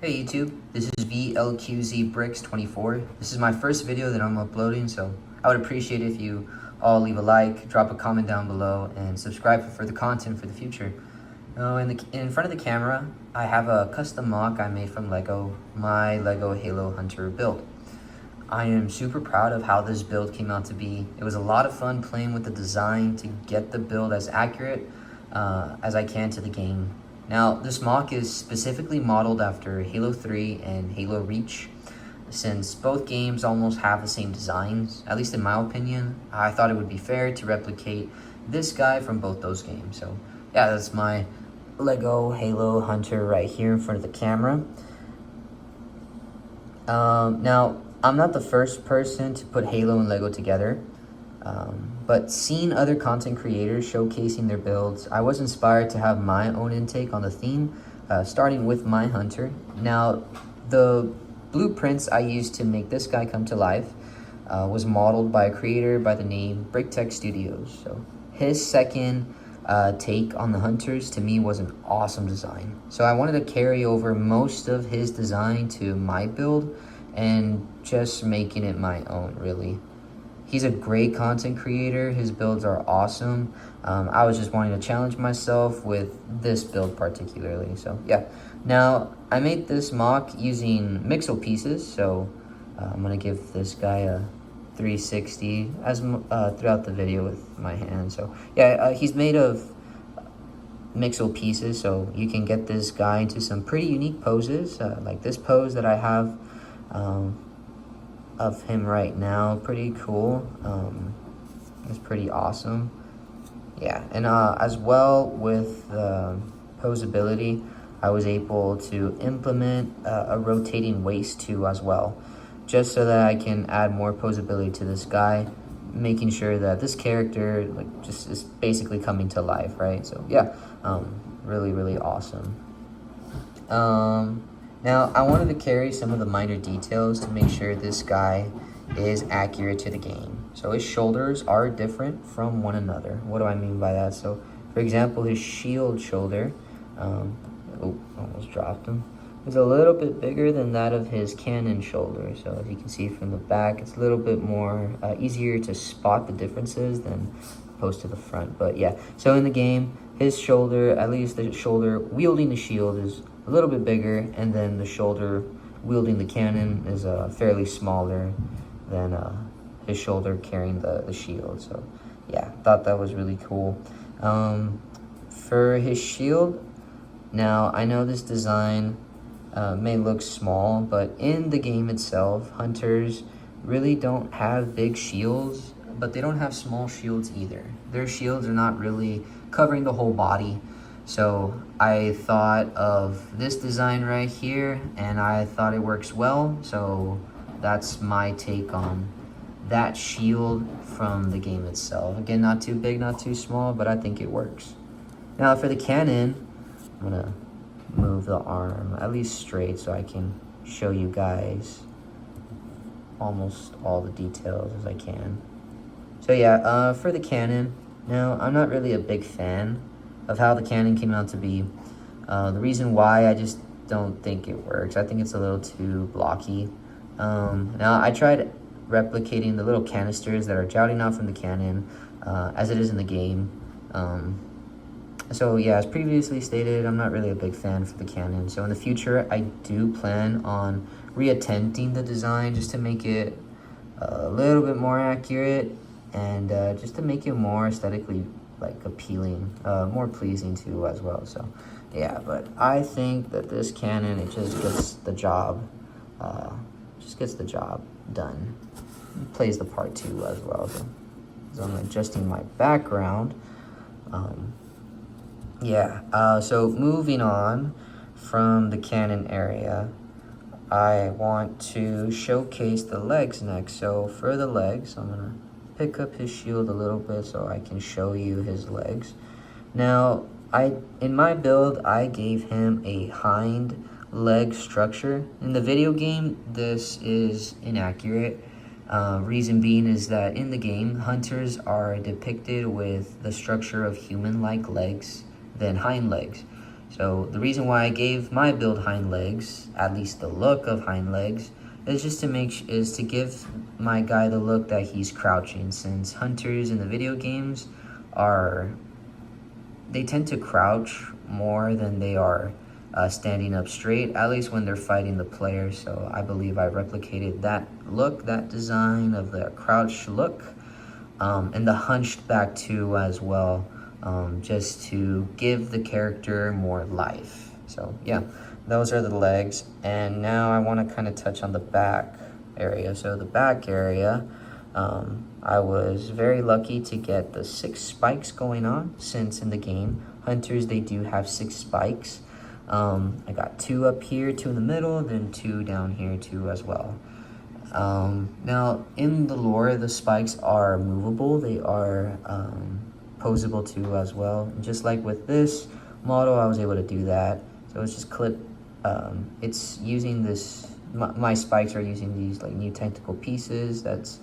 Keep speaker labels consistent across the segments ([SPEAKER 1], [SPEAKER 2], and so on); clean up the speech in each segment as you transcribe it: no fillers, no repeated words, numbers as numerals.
[SPEAKER 1] Hey YouTube, this is VLQZ Bricks 24. This is my first video that I'm uploading, so I would appreciate it if you all leave a like, drop a comment down below, and subscribe for further content for the future. In front of the camera, I have a custom mock I made from Lego, my Lego Halo Hunter build. I am super proud of how this build came out to be. It was a lot of fun playing with the design to get the build as accurate as I can to the game. Now, this mock is specifically modeled after Halo 3 and Halo Reach. Since both games almost have the same designs, at least in my opinion, I thought it would be fair to replicate this guy from both those games. So yeah, that's my Lego Halo Hunter right here in front of the camera. Now, I'm not the first person to put Halo and Lego together, but seeing other content creators showcasing their builds, I was inspired to have my own intake on the theme, starting with my Hunter. Now, the blueprints I used to make this guy come to life was modeled by a creator by the name BrickTech Studios. So his second take on the Hunters to me was an awesome design. So I wanted to carry over most of his design to my build and just making it my own, really. He's a great content creator. His builds are awesome. I was just wanting to challenge myself with this build particularly. So yeah. Now, I made this mock using Mixel pieces. So I'm gonna give this guy a 360 as throughout the video with my hand. So yeah, he's made of Mixel pieces. So you can get this guy into some pretty unique poses, like this pose that I have of him right now. Pretty cool. It's pretty awesome. Yeah, and as well with posability, I was able to implement a rotating waist too as well, just so that I can add more posability to this guy, making sure that this character just is basically coming to life, right? So yeah, really awesome. Now, I wanted to carry some of the minor details to make sure this guy is accurate to the game. So his shoulders are different from one another. What do I mean by that? So, for example, his shield shoulder, almost dropped him, is a little bit bigger than that of his cannon shoulder. So as you can see from the back, it's a little bit more easier to spot the differences than opposed to the front. But yeah, so in the game, his shoulder, at least the shoulder wielding the shield, is a little bit bigger, and then the shoulder wielding the cannon is fairly smaller than his shoulder carrying the shield. So yeah, thought that was really cool. For his shield, now I know this design may look small, but in the game itself, Hunters really don't have big shields, but they don't have small shields either. Their shields are not really covering the whole body. So I thought of this design right here, and I thought it works well. So that's my take on that shield from the game itself. Again, not too big, not too small, but I think it works. Now for the cannon, I'm gonna move the arm at least straight so I can show you guys almost all the details as I can. So yeah, for the cannon, now I'm not really a big fan of how the cannon came out to be. The reason why, I just don't think it works. I think it's a little too blocky. Now I tried replicating the little canisters that are jouting out from the cannon as it is in the game. So yeah, as previously stated, I'm not really a big fan for the cannon. So in the future, I do plan on reattempting the design just to make it a little bit more accurate and just to make it more aesthetically appealing, more pleasing too as well. So yeah, but I think that this cannon, it just gets the job done. It plays the part too as well. So I'm adjusting my background. So moving on from the cannon area, I want to showcase the legs next. So for the legs, I'm gonna pick up his shield a little bit so I can show you his legs. Now, in my build, I gave him a hind leg structure. In the video game, this is inaccurate. Reason being is that in the game, Hunters are depicted with the structure of human-like legs than hind legs. So the reason why I gave my build hind legs, at least the look of hind legs, is just to give my guy the look that he's crouching, since hunters in the video games they tend to crouch more than they are standing up straight, at least when they're fighting the player. So I believe I replicated that look, that design of the crouch look, and the hunched back too as well, just to give the character more life. So yeah, those are the legs. And now I want to kind of touch on the back area. So the back area, I was very lucky to get the 6 spikes going on, since in the game, hunters, they do have 6 spikes. I got 2 up here, 2 in the middle, then 2 down here too as well. Now, in the lore, the spikes are movable. They are posable too as well. And just like with this model, I was able to do that. So it's just clip. It's using this. My spikes are using these like new tactical pieces that's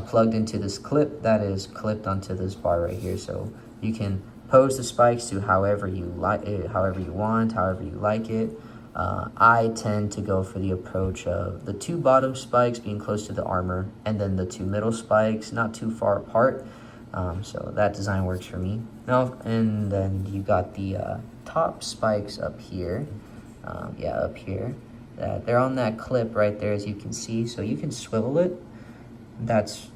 [SPEAKER 1] plugged into this clip that is clipped onto this bar right here. So you can pose the spikes to however you like it, however you want, however you like it. I tend to go for the approach of the 2 bottom spikes being close to the armor, and then the 2 middle spikes not too far apart. So that design works for me. Now, and then you got the top spikes up here. Up here. They're on that clip right there, as you can see. So you can swivel it. That's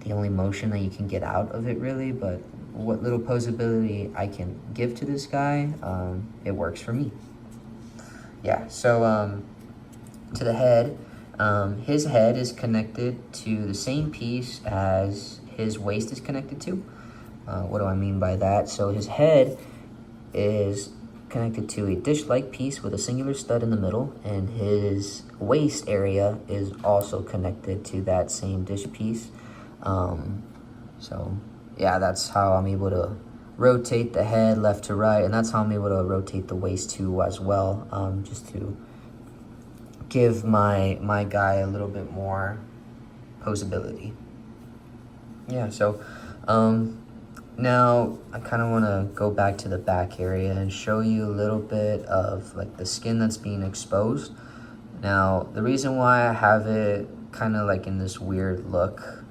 [SPEAKER 1] the only motion that you can get out of it, really. But what little posability I can give to this guy, it works for me. Yeah, so to the head, his head is connected to the same piece as his waist is connected to. What do I mean by that? So his head is connected to a dish-like piece with a singular stud in the middle, and his waist area is also connected to that same dish piece. So yeah, that's how I'm able to rotate the head left to right, and that's how I'm able to rotate the waist too as well, just to give my guy a little bit more posability. Yeah, so now I kind of want to go back to the back area and show you a little bit of like the skin that's being exposed. Now, the reason why I have it kind of like in this weird look,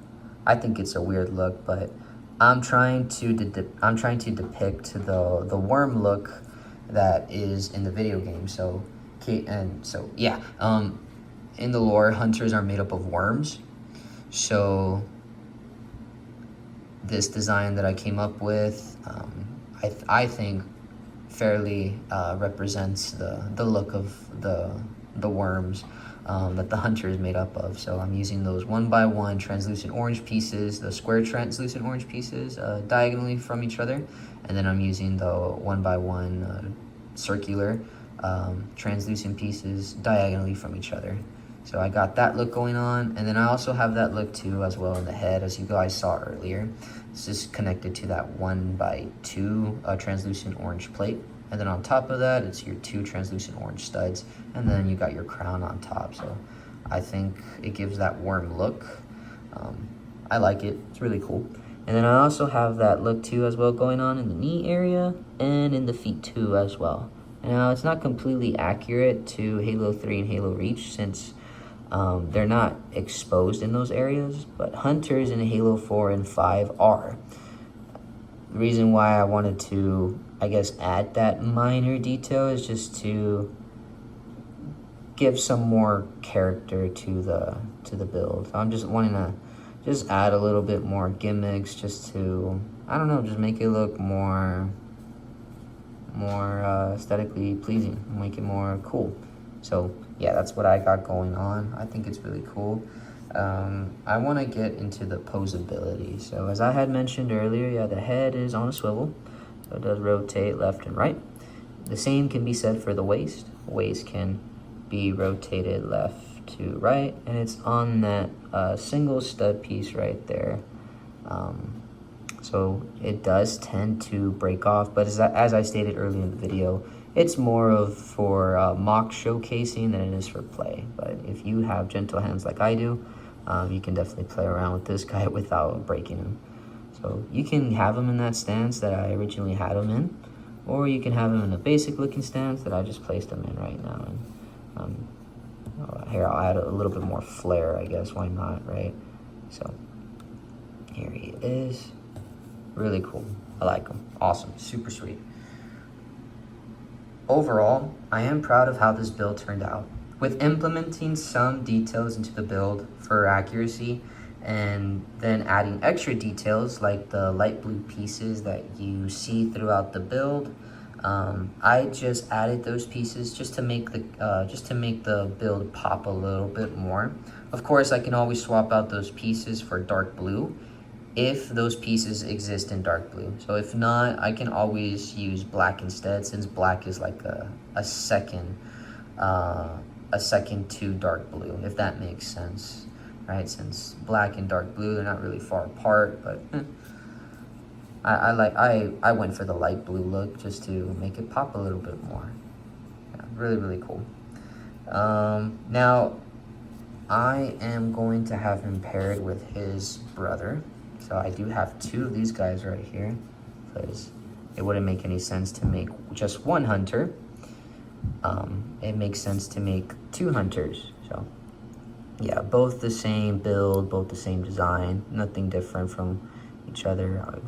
[SPEAKER 1] I think it's a weird look, but I'm trying to depict the worm look that is in the video game. So, yeah, in the lore, hunters are made up of worms. So this design that I came up with, I think fairly represents the look of the worms that the hunter is made up of. So I'm using those 1x1 translucent orange pieces, the square translucent orange pieces diagonally from each other, and then I'm using the 1x1 circular translucent pieces diagonally from each other. So I got that look going on, and then I also have that look too as well in the head, as you guys saw earlier. It's just connected to that 1x2 translucent orange plate. And then on top of that, it's your 2 translucent orange studs, and then you got your crown on top. So I think it gives that worm look. I like it, it's really cool. And then I also have that look too as well going on in the knee area and in the feet too as well. Now, it's not completely accurate to Halo 3 and Halo Reach, since they're not exposed in those areas, but hunters in Halo 4 and 5 are. The reason why I wanted to, I guess, add that minor detail is just to give some more character to the build. I'm just wanting to just add a little bit more gimmicks, just to, I don't know, just make it look more aesthetically pleasing, make it more cool. So yeah, that's what I got going on. I think it's really cool. I want to get into the posability. So as I had mentioned earlier, yeah, the head is on a swivel, so it does rotate left and right. The same can be said for the waist. Waist can be rotated left to right, and it's on that single stud piece right there. So it does tend to break off, but as I stated earlier in the video, it's more of for mock showcasing than it is for play. But if you have gentle hands like I do, you can definitely play around with this guy without breaking him. So you can have him in that stance that I originally had him in, or you can have them in a basic looking stance that I just placed them in right now. And here I'll add a little bit more flair, I guess, why not, right? So here he is. Really cool. I like him. Awesome. Super sweet. Overall, I am proud of how this build turned out. With implementing some details into the build for accuracy, and then adding extra details like the light blue pieces that you see throughout the build, I just added those pieces just to make the build pop a little bit more. Of course, I can always swap out those pieces for dark blue if those pieces exist in dark blue. So if not, I can always use black instead, since black is like a second to dark blue, if that makes sense, right? Since black and dark blue, they're not really far apart, but I went for the light blue look just to make it pop a little bit more. Yeah, really, really cool. Now, I am going to have him paired with his brother. So I do have two of these guys right here, because it wouldn't make any sense to make just one hunter. It makes sense to make two hunters. So yeah, both the same build, both the same design, nothing different from each other.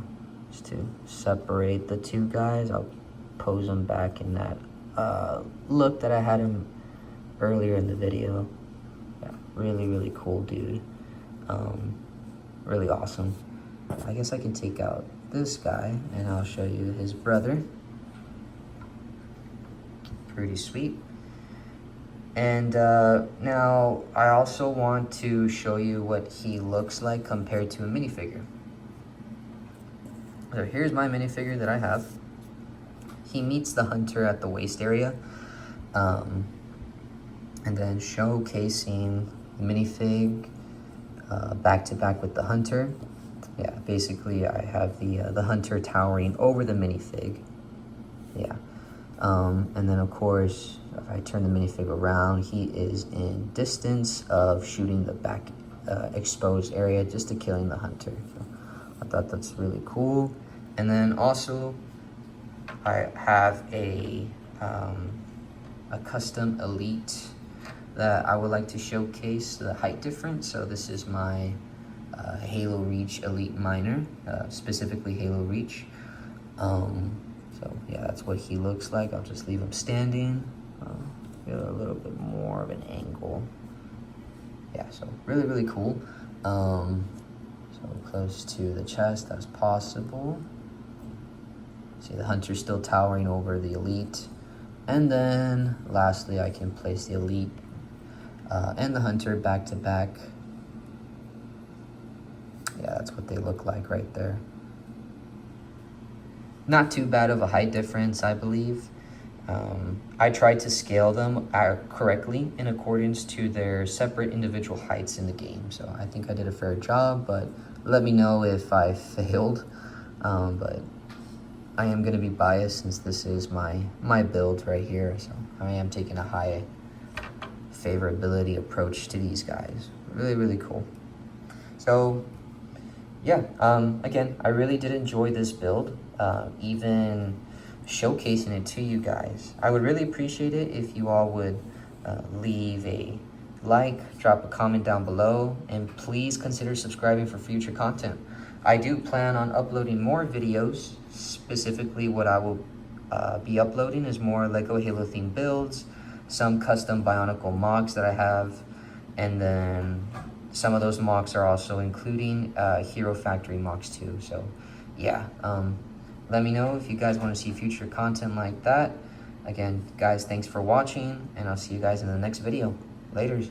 [SPEAKER 1] Just to separate the two guys, I'll pose them back in that look that I had him earlier in the video. Yeah, really, really cool dude. Really awesome. I guess I can take out this guy and I'll show you his brother. Pretty sweet. And now I also want to show you what he looks like compared to a minifigure. So here's my minifigure that I have. He meets the hunter at the waist area. And then showcasing the minifig back to back with the hunter. Yeah, basically I have the hunter towering over the minifig. Yeah. And then of course, if I turn the minifig around, he is in distance of shooting the back exposed area just to killing the hunter. So I thought that's really cool. And then also I have a custom elite that I would like to showcase the height difference. So this is my Halo Reach Elite Miner, specifically Halo Reach. So yeah, that's what he looks like. I'll just leave him standing. Get a little bit more of an angle. Yeah, so really, really cool. So close to the chest as possible. See the hunter still towering over the elite. And then lastly, I can place the elite and the hunter back to back. Yeah, that's what they look like right there. Not too bad of a height difference, I believe. I tried to scale them correctly in accordance to their separate individual heights in the game. So I think I did a fair job, but let me know if I failed. But I am going to be biased since this is my build right here. So I am taking a high favorability approach to these guys. Really, really cool. So yeah, again, I really did enjoy this build, even showcasing it to you guys. I would really appreciate it if you all would leave a like, drop a comment down below, and please consider subscribing for future content. I do plan on uploading more videos. Specifically, what I will be uploading is more LEGO Halo themed builds, some custom Bionicle mocks that I have, and then some of those mocks are also including Hero Factory mocks too. So yeah, let me know if you guys want to see future content like that. Again, guys, thanks for watching, and I'll see you guys in the next video. Laters.